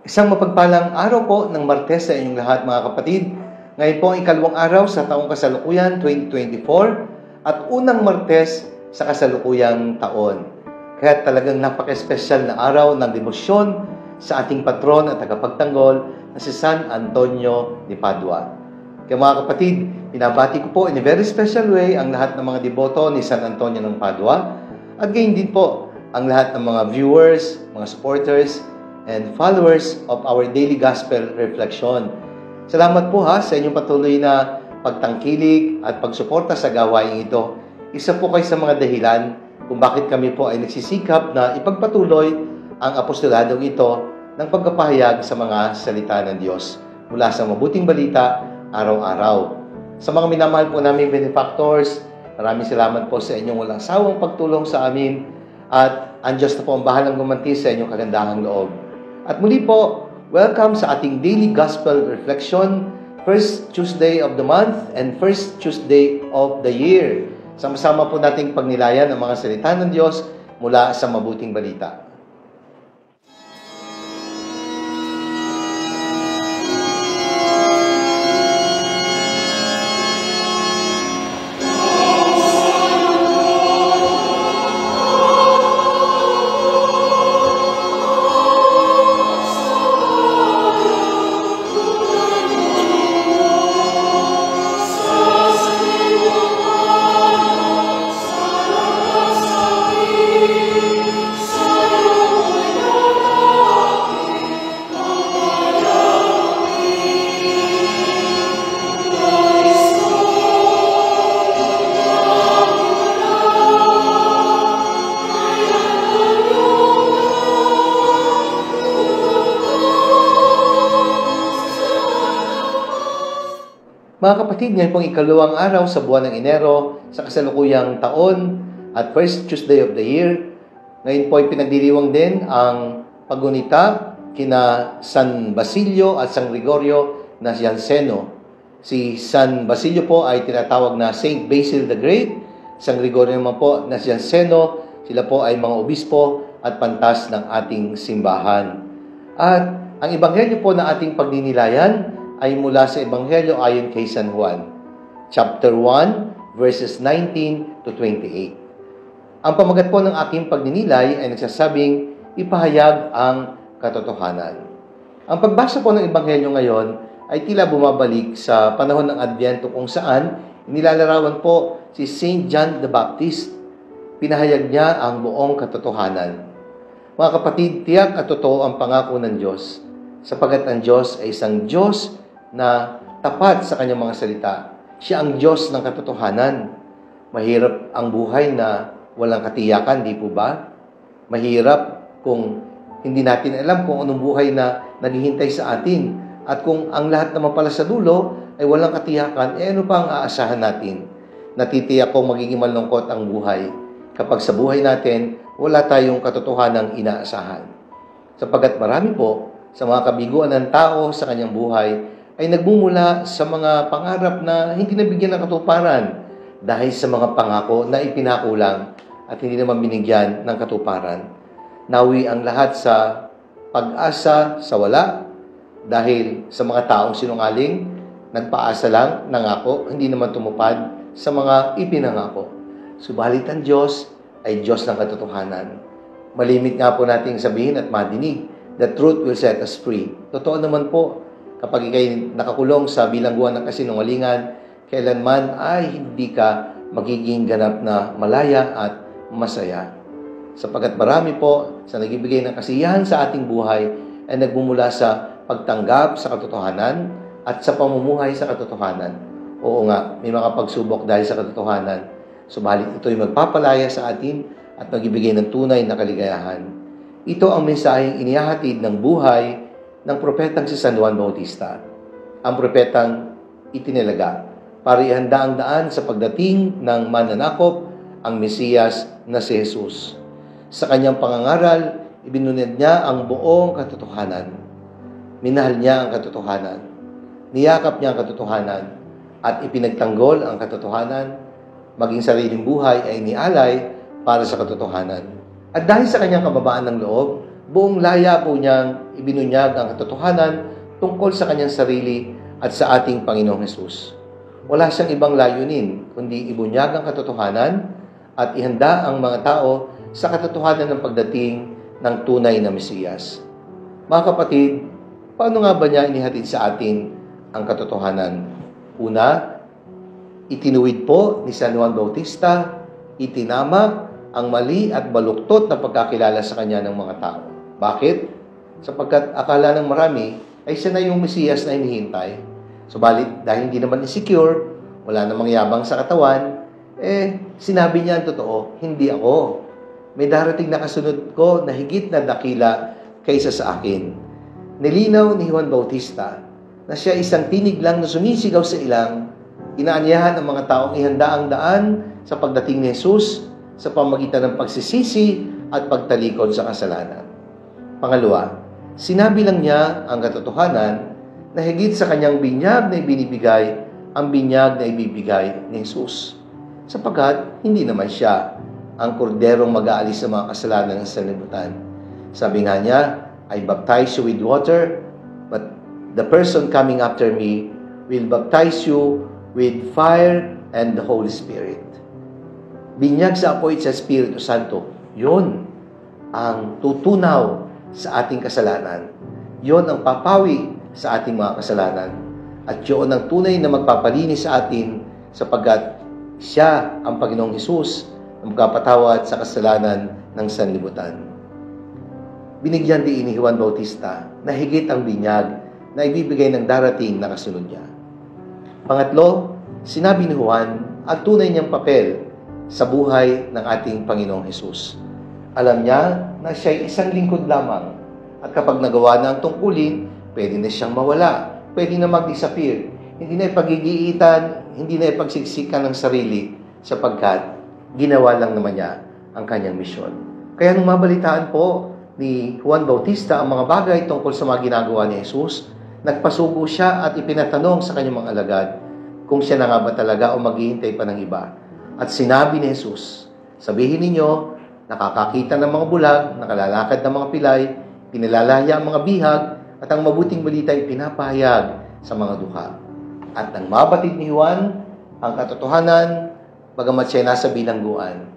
Isang mapagpalang araw po ng Martes sa inyong lahat mga kapatid. Ngayon po ang ikalawang araw sa taong kasalukuyan 2024 at unang Martes sa kasalukuyang taon. Kaya talagang napaka-espesyal na araw ng demosyon sa ating patron at tagapagtanggol na si San Antonio de Padua. Kaya mga kapatid, binabati ko po in a very special way ang lahat ng mga deboto ni San Antonio ng Padua at gayon din po ang lahat ng mga viewers, mga supporters, and followers of our daily gospel reflection. Salamat po sa inyong patuloy na pagtangkilik at pagsuporta sa gawain ito. Isa po kayo sa mga dahilan kung bakit kami po ay nagsisikap na ipagpatuloy ang apostoladong ito ng pagkapahayag sa mga salita ng Diyos mula sa mabuting balita araw-araw. Sa mga minamahal po namin benefactors, maraming salamat po sa inyong walang sawang pagtulong sa amin at ang Diyos na po ang bahalang gumanti sa inyong kagandahang loob. At muli po, welcome sa ating daily gospel reflection, first Tuesday of the month and first Tuesday of the year. Sama-sama po nating pagnilayan ang mga salita ng Diyos mula sa mabuting balita. Mga kapatid, ngayon pong ikalawang araw sa buwan ng Enero sa kasalukuyang taon at first Tuesday of the year. Ngayon po ay pinagdiriwang din ang paggunita kina San Basilio at San Gregorio Nacianceno. Si San Basilio po ay tinatawag na Saint Basil the Great. San Gregorio naman po Nacianceno, sila po ay mga obispo at pantas ng ating simbahan. At ang ebanghelyo po na ating pagdinilayan ay mula sa Ebanghelyo ayon kay San Juan, chapter 1, verses 19 to 28. Ang pamagat po ng aking pagninilay ay nagsasabing, ipahayag ang katotohanan. Ang pagbasa po ng Ebanghelyo ngayon ay tila bumabalik sa panahon ng Adbyento kung saan nilalarawan po si Saint John the Baptist. Pinahayag niya ang buong katotohanan. Mga kapatid, tiyak at totoo ang pangako ng Diyos, sapagat ang Diyos ay isang Diyos na tapat sa kanyang mga salita. Siya ang Diyos ng katotohanan. Mahirap ang buhay na walang katiyakan, di po ba? Mahirap kung hindi natin alam kung anong buhay na naghihintay sa atin. At kung ang lahat naman pala sa dulo ay walang katiyakan, ano pa ang aasahan natin? Natitiyak kong magiging malungkot ang buhay kapag sa buhay natin wala tayong katotohanang inaasahan. Sapagat marami po sa mga kabiguan ng tao sa kanyang buhay ay nagmumula sa mga pangarap na hindi nabigyan ng katuparan dahil sa mga pangako na ipinakulang at hindi naman binigyan ng katuparan. Nawi ang lahat sa pag-asa sa wala dahil sa mga taong sinungaling, nagpaasa lang, nangako, hindi naman tumupad sa mga ipinangako. Subalit ang Diyos ay Diyos ng katotohanan. Malimit nga po nating sabihin at madinig, the truth will set us free. Totoo naman po, kapag ikay nakakulong sa bilangguan ng kasinungalingan, kailanman ay hindi ka magiging ganap na malaya at masaya. Sapagat marami po sa nagbibigay ng kasiyahan sa ating buhay ay nagmumula sa pagtanggap sa katotohanan at sa pamumuhay sa katotohanan. Oo nga, may mga pagsubok dahil sa katotohanan. Subalit ito'y magpapalaya sa atin at magbibigay ng tunay na kaligayahan. Ito ang mensaheng inihahatid ng buhay ng propetang si San Juan Bautista, ang propetang itinilaga para ihanda ang daan sa pagdating ng mananakop, ang Mesiyas na si Jesus. Sa kanyang pangangaral, ibinunyag niya ang buong katotohanan. Minahal niya ang katotohanan. Niyakap niya ang katotohanan at ipinagtanggol ang katotohanan, maging sariling buhay ay inialay para sa katotohanan. At dahil sa kanyang kababaan ng loob, Buong laya po niyang ibinunyag ang katotohanan tungkol sa kanyang sarili at sa ating Panginoong Hesus. Wala siyang ibang layunin, kundi ibunyag ang katotohanan at ihanda ang mga tao sa katotohanan ng pagdating ng tunay na Mesiyas. Mga kapatid, paano nga ba niya inihatid sa atin ang katotohanan? Una, itinuwid po ni San Juan Bautista, itinama ang mali at baluktot na pagkakilala sa kanya ng mga tao. Bakit? Sapagkat akala ng marami ay siya na yung Mesiyas na hinihintay. Subalit, dahil hindi naman insecure, wala namang yabang sa katawan, sinabi niya ang totoo, hindi ako. May darating na kasunod ko na higit na dakila kaysa sa akin. Nilinaw ni Juan Bautista na siya isang tinig lang na sumisigaw sa ilang, inaanyahan ang mga taong ihanda ang daan sa pagdating ni Jesus sa pamagitan ng pagsisisi at pagtalikod sa kasalanan. Pangalawa, sinabi lang niya ang katotohanan na higit sa kanyang binyag na ibinibigay ang binyag na ibibigay ni Jesus. Sapagkat hindi naman siya ang korderong mag-aalis sa mga kasalanan ng sanlibutan. Sabi nga niya, I baptize you with water, but the person coming after me will baptize you with fire and the Holy Spirit. Binyag sa apoy sa Espiritu Santo, yun ang tutunaw sa ating kasalanan. Yun ang papawi sa ating mga kasalanan. At yun ang tunay na magpapalinis sa atin sapagkat siya ang Panginoong Hesus na magpapatawad sa kasalanan ng sanlibutan. Binigyan din ni Juan Bautista na higit ang binyag na ibibigay ng darating na kasunod niya. Pangatlo, sinabi ni Juan ang tunay niyang papel sa buhay ng ating Panginoong Hesus. Alam niya na siya ay isang lingkod lamang at kapag nagawa na ang tungkulin, pwede na siyang mawala, pwede na mag-disappear. Hindi na ipagigiitan, hindi na ipagsiksikan ng sarili sapagkat ginawa lang naman niya ang kanyang misyon. Kaya nung mabalitaan po ni Juan Bautista ang mga bagay tungkol sa mga ginagawa ni Jesus, nagpasugo siya at ipinatanong sa kanyang mga alagad kung siya na nga ba talaga o maghihintay pa ng iba. At sinabi ni Jesus, sabihin ninyo, nakakakita ng mga bulag, nakalalakad ng mga pilay, pinalalaya ang mga bihag, at ang mabuting balita ay pinapahayag sa mga dukha. At nang mabatid ni Juan ang katotohanan, bagamat siya nasa bilangguan,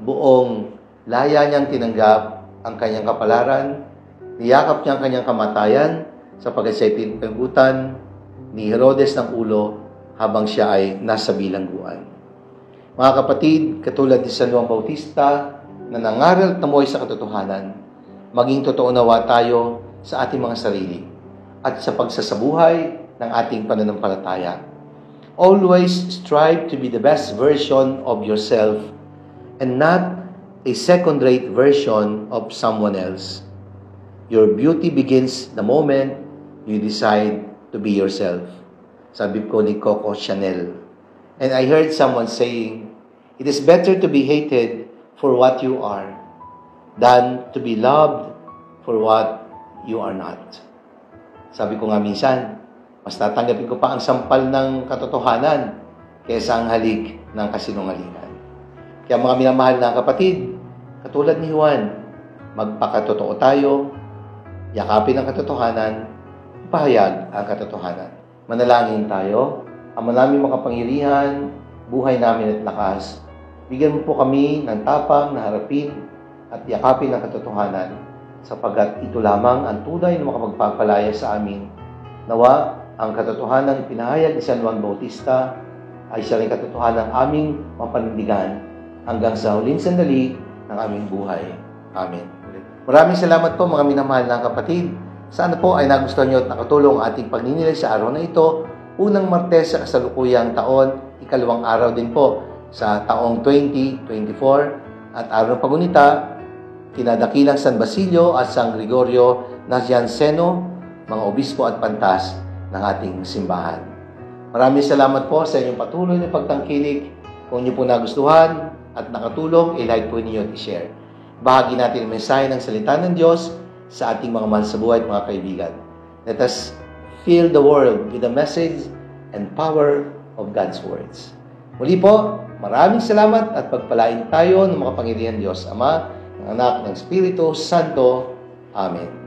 buong laya niyang tinanggap ang kanyang kapalaran, niyakap niya ang kanyang kamatayan sapagkat siya ay pinagpagutan ni Herodes ng ulo habang siya ay nasa bilangguan. Mga kapatid, katulad ni San Juan Bautista na nangaral at namuhay sa katotohanan, maging totoo nawa tayo sa ating mga sarili at sa pagsasabuhay ng ating pananampalataya. Always strive to be the best version of yourself and not a second-rate version of someone else. Your beauty begins the moment you decide to be yourself. Sabi ko ni Coco Chanel. And I heard someone saying, it is better to be hated for what you are than to be loved for what you are not. Sabi ko nga minsan, mas tatanggapin ko pa ang sampal ng katotohanan kaysa ang halik ng kasinungalingan. Kaya mga minamahal na kapatid, katulad ni Juan, magpakatotoo tayo, yakapin ang katotohanan, ipahayag ang katotohanan. Manalangin tayo, Ama namin makapangyarihan, buhay namin at lakas, bigyan mo po kami ng tapang na harapin at yakapin ang katotohanan sapagkat ito lamang ang tunay na makapagpapalaya sa amin. Nawa, ang katotohanan pinahayag ni San Juan Bautista ay siya rin katotohanan aming mapanindigan hanggang sa huling sandali ng aming buhay. Amen. Maraming salamat po mga minamahal na kapatid. Sana po ay nagustuhan niyo at nakatulong ang ating pagninilay sa araw na ito. Unang Martes sa kasalukuyang taon, ikalawang araw din po sa taong 2024 at araw ng pagunita, kinadakilang San Basilio at San Gregorio Nazianzeno, mga obispo at pantas ng ating simbahan. Maraming salamat po sa inyong patuloy na pagtangkilik. Kung niyo po nagustuhan at nakatulong, i-like po ninyo at i-share. Bahagi natin ang mensahe ng salita ng Diyos sa ating mga mahal sa buhay at mga kaibigan. Let us fill the world with the message and power of God's words. Muli po, maraming salamat at pagpalain tayo ng makapangyarihan Diyos Ama, ng Anak, ng Espiritu Santo. Amen.